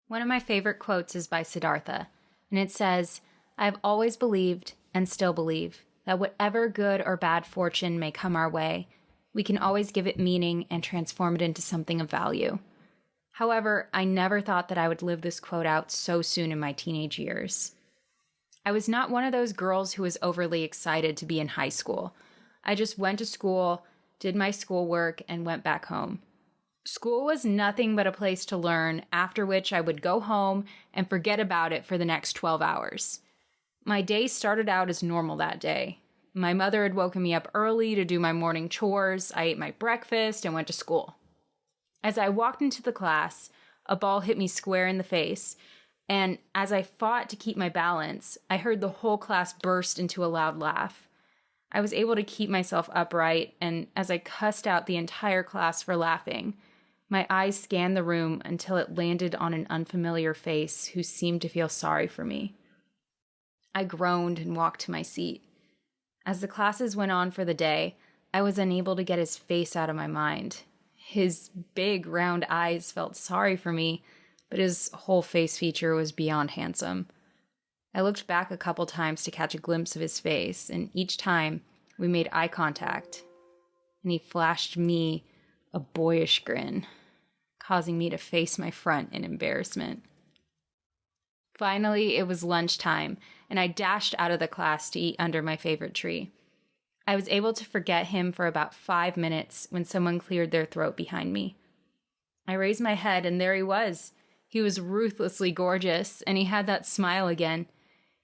One of my favorite quotes is by Siddhartha, and it says, "I have always believed, and still believe, that whatever good or bad fortune may come our way, we can always give it meaning and transform it into something of value." However, I never thought that I would live this quote out so soon in my teenage years. I was not one of those girls who was overly excited to be in high school. I just went to school, did my schoolwork, and went back home. School was nothing but a place to learn, after which I would go home and forget about it for the next 12 hours. My day started out as normal that day. My mother had woken me up early to do my morning chores, I ate my breakfast, and went to school. As I walked into the class, a ball hit me square in the face, and as I fought to keep my balance, I heard the whole class burst into a loud laugh. I was able to keep myself upright, and as I cussed out the entire class for laughing, my eyes scanned the room until it landed on an unfamiliar face who seemed to feel sorry for me. I groaned and walked to my seat. As the classes went on for the day, I was unable to get his face out of my mind. His big, round eyes felt sorry for me, but his whole face feature was beyond handsome. I looked back a couple times to catch a glimpse of his face, and each time we made eye contact, and he flashed me a boyish grin, causing me to face my front in embarrassment. Finally, it was lunchtime, and I dashed out of the class to eat under my favorite tree. I was able to forget him for about 5 minutes when someone cleared their throat behind me. I raised my head, and there he was. He was ruthlessly gorgeous, and he had that smile again.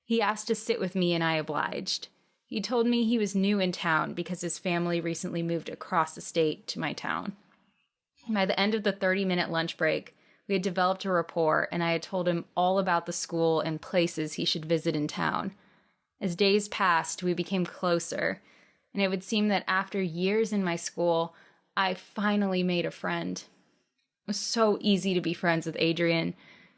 He asked to sit with me, and I obliged. He told me he was new in town because his family recently moved across the state to my town. By the end of the 30-minute lunch break, we had developed a rapport, and I had told him all about the school and places he should visit in town. As days passed, we became closer, and it would seem that after years in my school, I finally made a friend. It was so easy to be friends with Adrian.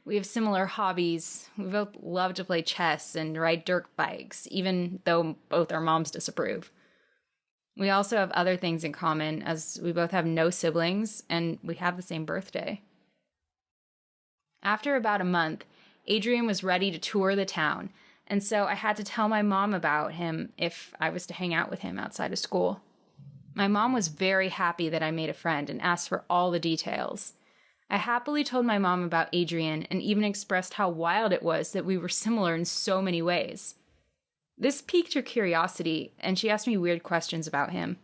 We have similar hobbies. We both love to play chess and ride dirt bikes, even though both our moms disapprove. We also have other things in common, as we both have no siblings, and we have the same birthday. After about a month, Adrian was ready to tour the town, and so I had to tell my mom about him if I was to hang out with him outside of school. My mom was very happy that I made a friend and asked for all the details. I happily told my mom about Adrian and even expressed how wild it was that we were similar in so many ways. This piqued her curiosity, and she asked me weird questions about him.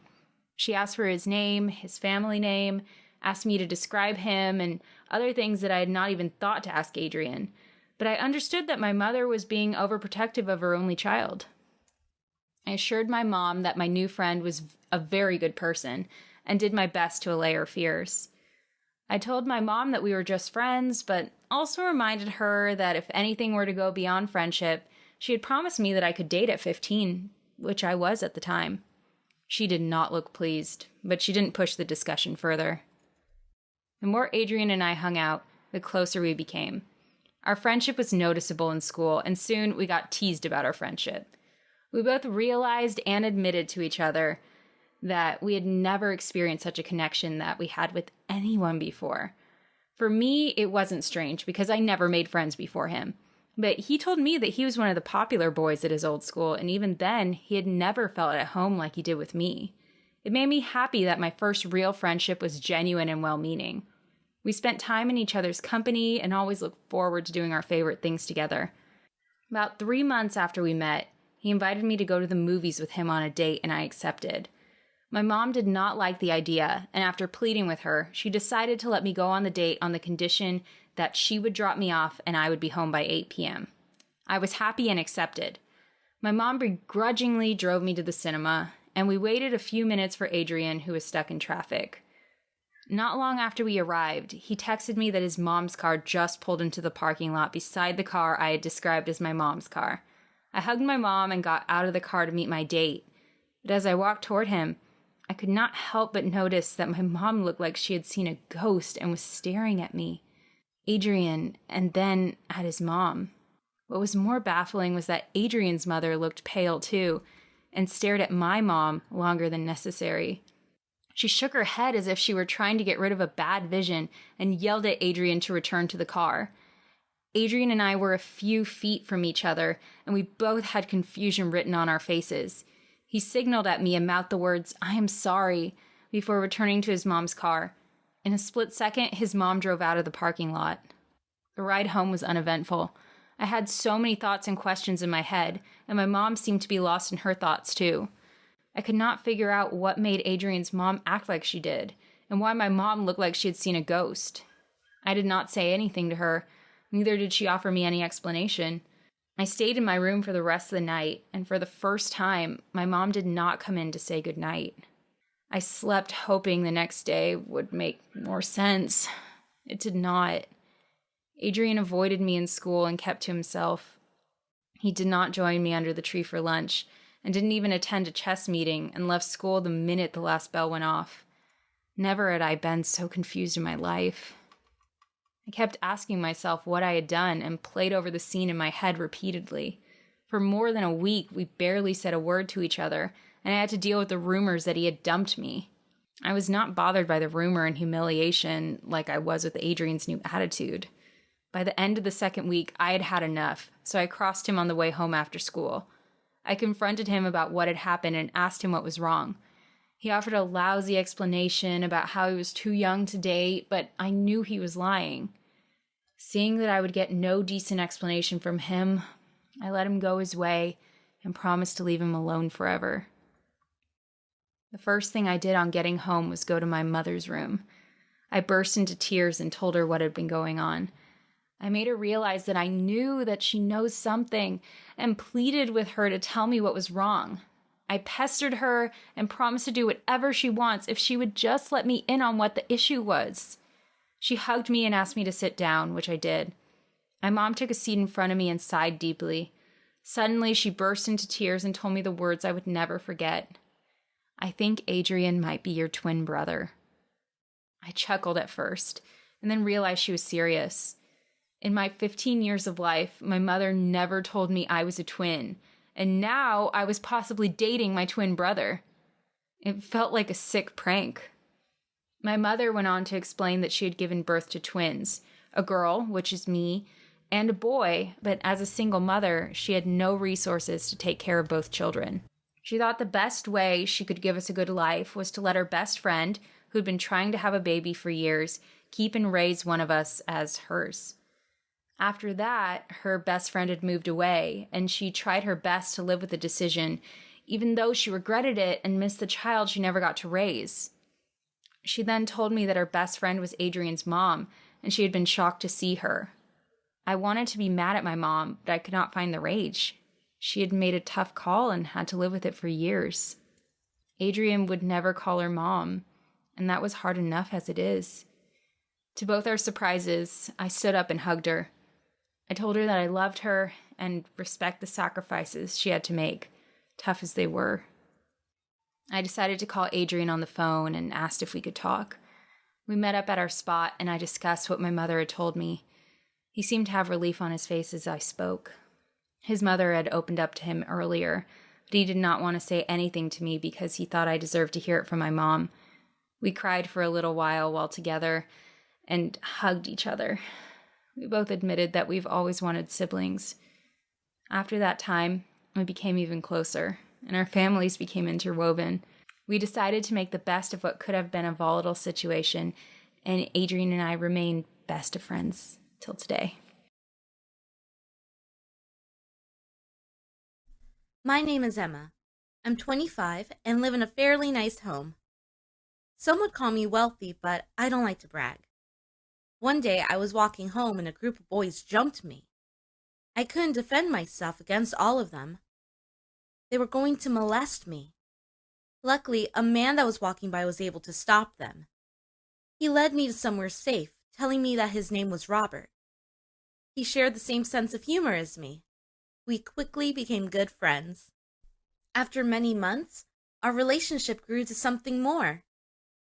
She asked for his name, his family name, asked me to describe him, and other things that I had not even thought to ask Adrian. But I understood that my mother was being overprotective of her only child. I assured my mom that my new friend was a very good person and did my best to allay her fears. I told my mom that we were just friends, but also reminded her that if anything were to go beyond friendship, she had promised me that I could date at 15, which I was at the time. She did not look pleased, but she didn't push the discussion further. The more Adrian and I hung out, the closer we became. Our friendship was noticeable in school, and soon we got teased about our friendship. We both realized and admitted to each other that we had never experienced such a connection that we had with anyone before. For me, it wasn't strange because I never made friends before him. But he told me that he was one of the popular boys at his old school, and even then, he had never felt at home like he did with me. It made me happy that my first real friendship was genuine and well-meaning. We spent time in each other's company and always looked forward to doing our favorite things together. About 3 months after we met, he invited me to go to the movies with him on a date, and I accepted. My mom did not like the idea, and after pleading with her, she decided to let me go on the date on the condition that she would drop me off and I would be home by 8 p.m. I was happy and accepted. My mom begrudgingly drove me to the cinema, and we waited a few minutes for Adrian, who was stuck in traffic. Not long after we arrived, he texted me that his mom's car just pulled into the parking lot beside the car I had described as my mom's car. I hugged my mom and got out of the car to meet my date. But as I walked toward him, I could not help but notice that my mom looked like she had seen a ghost and was staring at me, Adrian, and then at his mom. What was more baffling was that Adrian's mother looked pale too, and stared at my mom longer than necessary. She shook her head as if she were trying to get rid of a bad vision and yelled at Adrian to return to the car. Adrian and I were a few feet from each other, and we both had confusion written on our faces. He signaled at me and mouthed the words, "I am sorry," before returning to his mom's car. In a split second, his mom drove out of the parking lot. The ride home was uneventful. I had so many thoughts and questions in my head, and my mom seemed to be lost in her thoughts too. I could not figure out what made Adrian's mom act like she did, and why my mom looked like she had seen a ghost. I did not say anything to her, neither did she offer me any explanation. I stayed in my room for the rest of the night, and for the first time, my mom did not come in to say goodnight. I slept hoping the next day would make more sense. It did not. Adrian avoided me in school and kept to himself. He did not join me under the tree for lunch, and didn't even attend a chess meeting and left school the minute the last bell went off. Never had I been so confused in my life. I kept asking myself what I had done and played over the scene in my head repeatedly. For more than a week, we barely said a word to each other, and I had to deal with the rumors that he had dumped me. I was not bothered by the rumor and humiliation like I was with Adrian's new attitude. By the end of the second week, I had had enough, so I crossed him on the way home after school. I confronted him about what had happened and asked him what was wrong. He offered a lousy explanation about how he was too young to date, but I knew he was lying. Seeing that I would get no decent explanation from him, I let him go his way and promised to leave him alone forever. The first thing I did on getting home was go to my mother's room. I burst into tears and told her what had been going on. I made her realize that I knew that she knows something and pleaded with her to tell me what was wrong. I pestered her and promised to do whatever she wants if she would just let me in on what the issue was. She hugged me and asked me to sit down, which I did. My mom took a seat in front of me and sighed deeply. Suddenly, she burst into tears and told me the words I would never forget. "I think Adrian might be your twin brother." I chuckled at first, and then realized she was serious. In my 15 years of life, my mother never told me I was a twin, and now I was possibly dating my twin brother. It felt like a sick prank. My mother went on to explain that she had given birth to twins, a girl, which is me, and a boy, but as a single mother, she had no resources to take care of both children. She thought the best way she could give us a good life was to let her best friend, who'd been trying to have a baby for years, keep and raise one of us as hers. After that, her best friend had moved away, and she tried her best to live with the decision, even though she regretted it and missed the child she never got to raise. She then told me that her best friend was Adrian's mom, and she had been shocked to see her. I wanted to be mad at my mom, but I could not find the rage. She had made a tough call and had to live with it for years. Adrian would never call her mom, and that was hard enough as it is. To both our surprises, I stood up and hugged her. I told her that I loved her and respect the sacrifices she had to make, tough as they were. I decided to call Adrian on the phone and asked if we could talk. We met up at our spot and I discussed what my mother had told me. He seemed to have relief on his face as I spoke. His mother had opened up to him earlier, but he did not want to say anything to me because he thought I deserved to hear it from my mom. We cried for a little while together and hugged each other. We both admitted that we've always wanted siblings. After that time, we became even closer, and our families became interwoven. We decided to make the best of what could have been a volatile situation, and Adrian and I remain best of friends till today. My name is Emma. I'm 25 and live in a fairly nice home. Some would call me wealthy, but I don't like to brag. One day I was walking home and a group of boys jumped me. I couldn't defend myself against all of them. They were going to molest me. Luckily, a man that was walking by was able to stop them. He led me to somewhere safe, telling me that his name was Robert. He shared the same sense of humor as me. We quickly became good friends. After many months, our relationship grew to something more.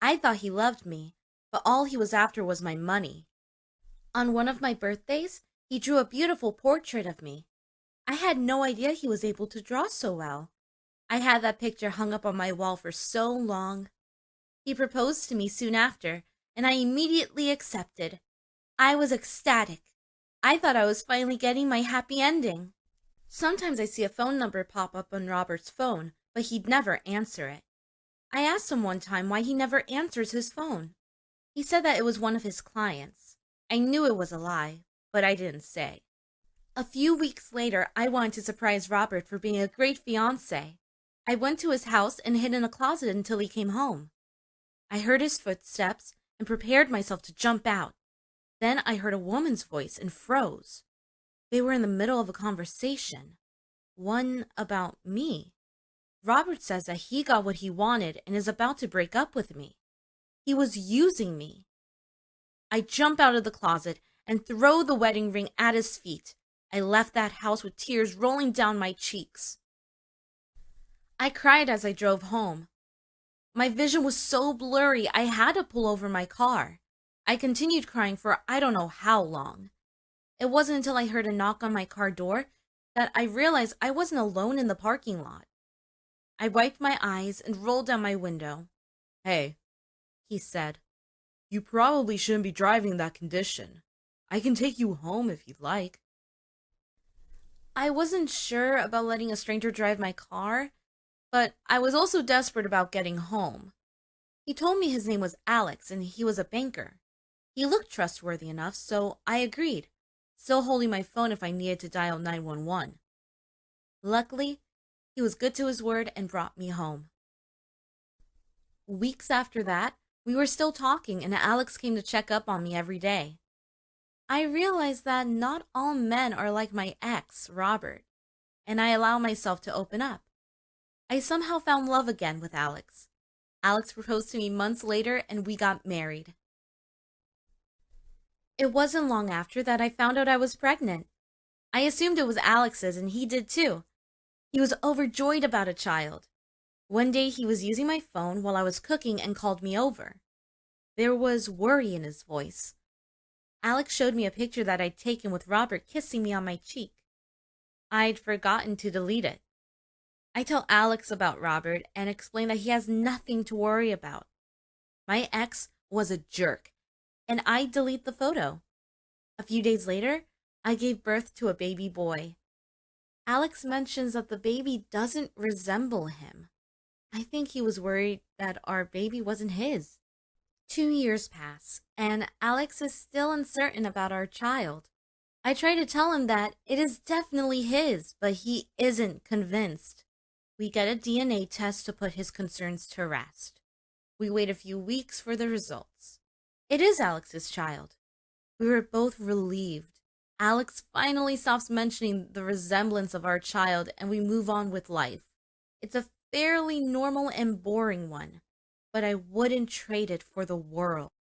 I thought he loved me, but all he was after was my money. On one of my birthdays, he drew a beautiful portrait of me. I had no idea he was able to draw so well. I had that picture hung up on my wall for so long. He proposed to me soon after, and I immediately accepted. I was ecstatic. I thought I was finally getting my happy ending. Sometimes I see a phone number pop up on Robert's phone, but he'd never answer it. I asked him one time why he never answers his phone. He said that it was one of his clients. I knew it was a lie, but I didn't say. A few weeks later, I wanted to surprise Robert for being a great fiancé. I went to his house and hid in a closet until he came home. I heard his footsteps and prepared myself to jump out. Then I heard a woman's voice and froze. They were in the middle of a conversation. One about me. Robert says that he got what he wanted and is about to break up with me. He was using me. I jump out of the closet and throw the wedding ring at his feet. I left that house with tears rolling down my cheeks. I cried as I drove home. My vision was so blurry I had to pull over my car. I continued crying for I don't know how long. It wasn't until I heard a knock on my car door that I realized I wasn't alone in the parking lot. I wiped my eyes and rolled down my window. "Hey," he said, "you probably shouldn't be driving in that condition. I can take you home if you'd like." I wasn't sure about letting a stranger drive my car, but I was also desperate about getting home. He told me his name was Alex and he was a banker. He looked trustworthy enough, so I agreed, still holding my phone if I needed to dial 911. Luckily, he was good to his word and brought me home. Weeks after that, we were still talking and Alex came to check up on me every day. I realized that not all men are like my ex, Robert, and I allow myself to open up. I somehow found love again with Alex. Alex proposed to me months later and we got married. It wasn't long after that I found out I was pregnant. I assumed it was Alex's and he did too. He was overjoyed about a child. One day he was using my phone while I was cooking and called me over. There was worry in his voice. Alex showed me a picture that I'd taken with Robert kissing me on my cheek. I'd forgotten to delete it. I tell Alex about Robert and explain that he has nothing to worry about. My ex was a jerk, and I delete the photo. A few days later, I gave birth to a baby boy. Alex mentions that the baby doesn't resemble him. I think he was worried that our baby wasn't his. 2 years pass, and Alex is still uncertain about our child. I try to tell him that it is definitely his, but he isn't convinced. We get a DNA test to put his concerns to rest. We wait a few weeks for the results. It is Alex's child. We were both relieved. Alex finally stops mentioning the resemblance of our child and we move on with life. It's a fairly normal and boring one, but I wouldn't trade it for the world.